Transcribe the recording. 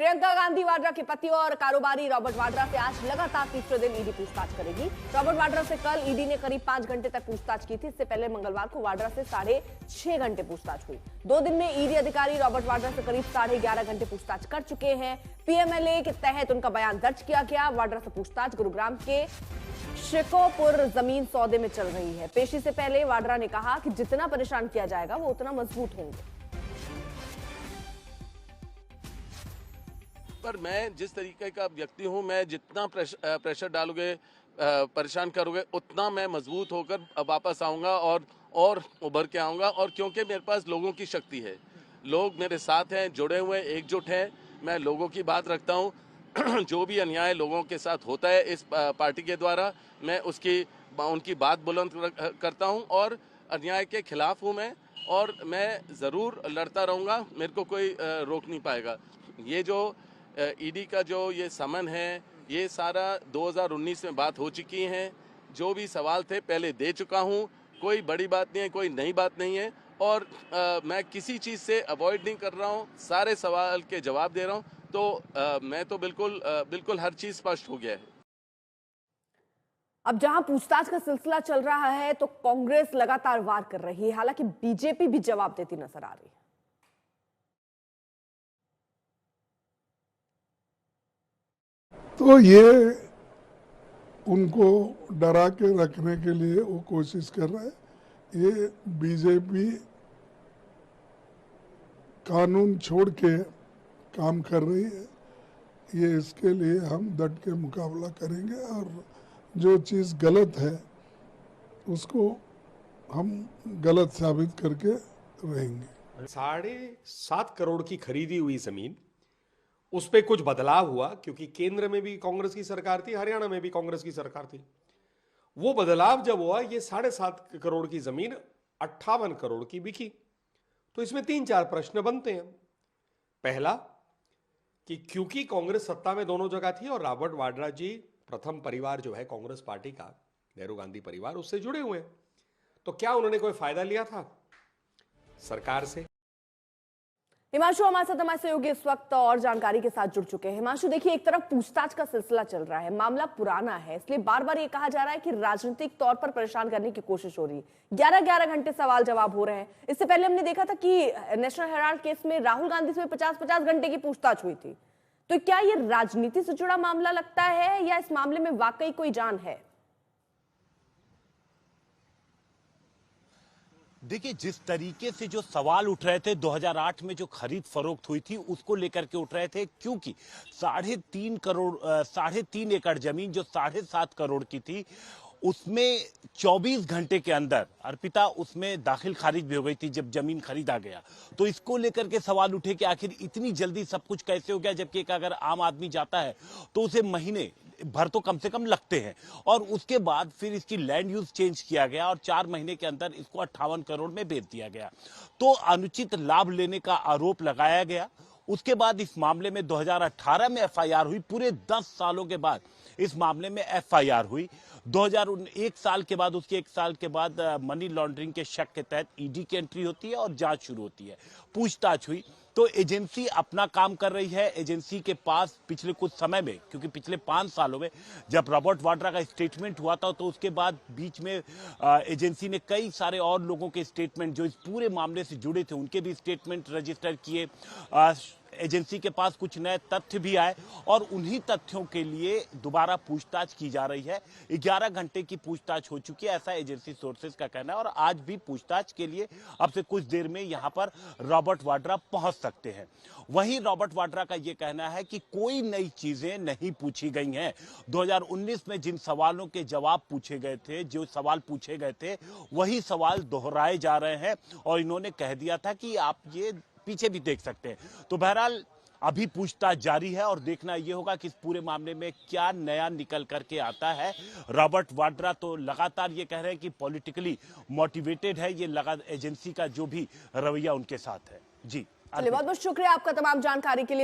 प्रियंका गांधी वाड्रा के पति और कारोबारी रॉबर्ट वाड्रा से आज लगातार तीसरे दिन ईडी पूछताछ करेगी। रॉबर्ट वाड्रा से कल ईडी ने करीब 5 घंटे तक पूछताछ की थी। इससे पहले मंगलवार को वाड्रा से 6.5 घंटे पूछताछ हुई। 2 दिन में ईडी अधिकारी रॉबर्ट वाड्रा से करीब 11.5 घंटे पूछताछ कर चुके हैं। पीएमएलए के तहत उनका बयान दर्ज किया गया। वाड्रा से पूछताछ गुरुग्राम के शिकोपुर जमीन सौदे में चल रही है। पेशी से पहले वाड्रा ने कहा कि जितना परेशान किया जाएगा वो उतना मजबूत होंगे। पर मैं जिस तरीके का व्यक्ति हूं, मैं जितना प्रेशर डालोगे, परेशान करोगे, उतना मैं मजबूत होकर वापस आऊंगा और उभर के आऊंगा। और क्योंकि मेरे पास लोगों की शक्ति है, लोग मेरे साथ हैं, जुड़े हुए, एकजुट हैं। मैं लोगों की बात रखता हूं। जो भी अन्याय लोगों के साथ होता है इस पार्टी के द्वारा, मैं उनकी बात बुलंद करता हूं और अन्याय के खिलाफ हूं मैं, और मैं ज़रूर लड़ता रहूंगा। मेरे को कोई रोक नहीं पाएगा। ये जो ईडी का जो ये समन है, ये सारा 2019 में बात हो चुकी है। जो भी सवाल थे पहले दे चुका हूँ। कोई बड़ी बात नहीं है, कोई नई बात नहीं है, और मैं किसी चीज़ से अवॉइड नहीं कर रहा हूँ। सारे सवाल के जवाब दे रहा हूँ। तो मैं तो बिल्कुल हर चीज़ स्पष्ट हो गया है। अब जहां पूछताछ का सिलसिला चल रहा है तो कांग्रेस लगातार वार कर रही है। हालांकि बीजेपी भी जवाब देती नजर आ रही है। तो ये उनको डरा के रखने के लिए वो कोशिश कर रहा है। ये बीजेपी कानून छोड़ के काम कर रही है। ये इसके लिए हम डट के मुकाबला करेंगे और जो चीज़ गलत है उसको हम गलत साबित करके रहेंगे। 7.5 करोड़ की खरीदी हुई जमीन, उस पर कुछ बदलाव हुआ क्योंकि केंद्र में भी कांग्रेस की सरकार थी, हरियाणा में भी कांग्रेस की सरकार थी। वो बदलाव जब हुआ, ये 7.5 करोड़ की जमीन 58 करोड़ की बिकी। तो इसमें 3-4 प्रश्न बनते हैं। पहला कि क्योंकि कांग्रेस सत्ता में दोनों जगह थी और रॉबर्ट वाड्रा जी प्रथम परिवार जो है कांग्रेस पार्टी का, नेहरू गांधी परिवार, उससे जुड़े हुए हैं, तो क्या उन्होंने कोई फायदा लिया था सरकार से? हिमांशु हमारे साथ, हमारे सहयोगी इस वक्त और जानकारी के साथ जुड़ चुके हैं। हिमांशु, देखिए, एक तरफ पूछताछ का सिलसिला चल रहा है, मामला पुराना है, इसलिए बार बार ये कहा जा रहा है कि राजनीतिक तौर पर परेशान करने की कोशिश हो रही है। 11-11 घंटे सवाल जवाब हो रहे हैं। इससे पहले हमने देखा था कि नेशनल हेराल्ड केस में राहुल गांधी से 50-50 घंटे की पूछताछ हुई थी। तो क्या ये राजनीति से जुड़ा मामला लगता है या इस मामले में वाकई कोई जान है? देखिए, जिस तरीके से जो सवाल उठ रहे थे 2008 में जो खरीद फरोख्त हुई थी उसको लेकर के उठ रहे थे, क्योंकि 3.5 एकड़ जमीन जो 7.5 करोड़ की थी, उसमें 24 घंटे के अंदर अर्पिता उसमें दाखिल खारिज भी हो गई थी जब जमीन खरीदा गया। तो इसको लेकर के सवाल उठे कि आखिर इतनी जल्दी सब कुछ कैसे हो गया, जबकि एक अगर आम आदमी जाता है तो उसे महीने भर तो कम से कम लगते हैं। और उसके बाद फिर इसकी लैंड यूज चेंज किया गया और 4 महीने के अंदर इसको 58 करोड़ में बेच दिया गया। तो अनुचित लाभ लेने का आरोप लगाया गया। उसके बाद इस मामले में 2018 में एफआईआर हुई। पूरे 10 सालों के बाद इस मामले में एफआईआर हुई। 2001 साल के बाद, उसके 1 साल के बाद मनी लॉन्ड्रिंग के शक के तहत ईडी की एंट्री होती है और जांच शुरू होती है, पूछताछ हुई। तो एजेंसी अपना काम कर रही है। एजेंसी के पास पिछले कुछ समय में, क्योंकि पिछले 5 सालों में जब रॉबर्ट वाड्रा का स्टेटमेंट हुआ था, तो उसके बाद बीच में एजेंसी ने कई सारे और लोगों के स्टेटमेंट जो इस पूरे मामले से जुड़े थे उनके भी स्टेटमेंट रजिस्टर किए। एजेंसी के पास कुछ नए तथ्य भी आए और उन्हीं तथ्यों के लिए दोबारा पूछताछ की जा रही है। 11 घंटे की पूछताछ हो चुकी है, ऐसा एजेंसी सोर्सेज का कहना है। और आज भी पूछताछ के लिए अब से कुछ देर में यहां पर रॉबर्ट वाड्रा पहुंच सकते हैं। वहीं रॉबर्ट वाड्रा का यह कहना है कि कोई नई चीजें नहीं पूछी गई हैं। 2019 में जिन सवालों के जवाब पूछे गए थे, जो सवाल पूछे गए थे, वही सवाल दोहराए जा रहे हैं। और इन्होंने कह दिया था कि आप ये पीछे भी देख सकते हैं। तो बहरहाल अभी पूछताछ जारी है और देखना यह होगा कि इस पूरे मामले में क्या नया निकल करके आता है। रॉबर्ट वाड्रा तो लगातार ये कह रहे हैं कि पॉलिटिकली मोटिवेटेड है ये एजेंसी का जो भी रवैया उनके साथ है। जी, चलिए, बहुत बहुत शुक्रिया आपका तमाम जानकारी के लिए।